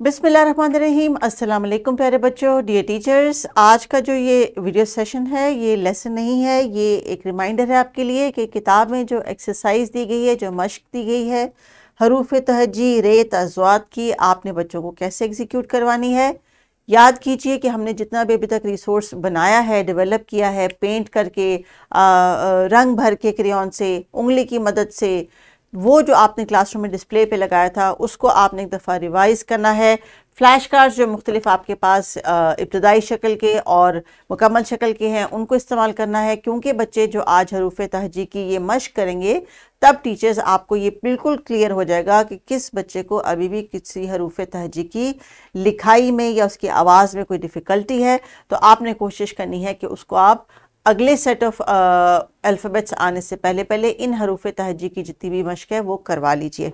बिस्मिल्लाहिर्रहमानिर्रहीम। अस्सलाम वालेकुम प्यारे बच्चों, डियर टीचर्स। आज का जो ये वीडियो सेशन है ये लेसन नहीं है, ये एक रिमाइंडर है आपके लिए कि किताब में जो एक्सरसाइज दी गई है, जो मश्क दी गई है हरूफ तहजी रेत अज़वात की, आपने बच्चों को कैसे एग्जीक्यूट करवानी है। याद कीजिए कि हमने जितना भी अभी तक रिसोर्स बनाया है, डेवलप किया है, पेंट करके रंग भर के क्रेयॉन से, उंगली की मदद से, वो जो आपने क्लासरूम में डिस्प्ले पे लगाया था उसको आपने एक दफ़ा रिवाइज़ करना है। फ्लैश कार्ड्स जो मुख्तलिफ आपके पास इब्तदाई शक्ल के और मुकम्मल शक्ल के हैं उनको इस्तेमाल करना है, क्योंकि बच्चे जो आज हरूफ तहजी की ये मश्क करेंगे तब टीचर्स आपको ये बिल्कुल क्लियर हो जाएगा कि किस बच्चे को अभी भी किसी हरूफ तहजी की लिखाई में या उसकी आवाज़ में कोई डिफ़िकल्टी है। तो आपने कोशिश करनी है कि उसको आप अगले सेट ऑफ अल्फ़ाबेट्स आने से पहले पहले इन हरूफ तहजी की जितनी भी मश्क है वो करवा लीजिए।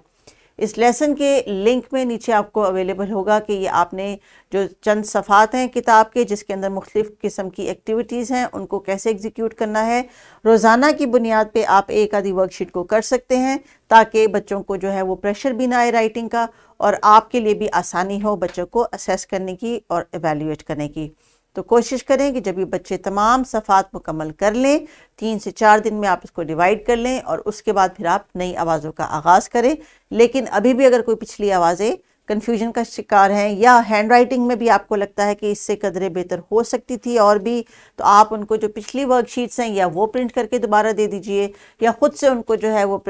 इस लेसन के लिंक में नीचे आपको अवेलेबल होगा कि ये आपने जो चंद सफ़ात हैं किताब के जिसके अंदर मुख्तलिफ़ किस्म की एक्टिविटीज़ हैं उनको कैसे एग्जीक्यूट करना है। रोज़ाना की बुनियाद पे आप एक आधी वर्कशीट को कर सकते हैं ताकि बच्चों को जो है वो प्रेशर भी ना आए राइटिंग का, और आपके लिए भी आसानी हो बच्चों को असेस करने की और एवेल्यूएट करने की। तो कोशिश करें कि जब ये बच्चे तमाम सफ़ात मुकम्मल कर लें, 3 से 4 दिन में आप इसको डिवाइड कर लें और उसके बाद फिर आप नई आवाज़ों का आगाज़ करें। लेकिन अभी भी अगर कोई पिछली आवाज़ें कन्फ्यूजन का शिकार हैं या हैंड राइटिंग में भी आपको लगता है कि इससे कदरे बेहतर हो सकती थी और भी, तो आप उनको जो पिछली वर्कशीट्स हैं या वो प्रिंट करके दोबारा दे दीजिए या ख़ुद से उनको जो है वो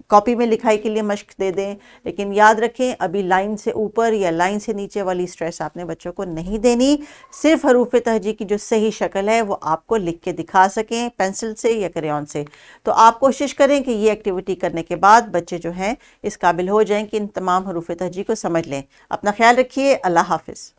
कॉपी में लिखाई के लिए मश्क दे दें। लेकिन याद रखें अभी लाइन से ऊपर या लाइन से नीचे वाली स्ट्रेस आपने बच्चों को नहीं देनी। सिर्फ हरूफ तहजी की जो सही शक्ल है वो आपको लिख के दिखा सकें पेंसिल से या क्रेयॉन से। तो आप कोशिश करें कि ये एक्टिविटी करने के बाद बच्चे जो हैं इस काबिल हो जाएं कि इन तमाम हरूफ तहजी को समझ लें। अपना ख्याल रखिए। अल्लाह हाफिज़।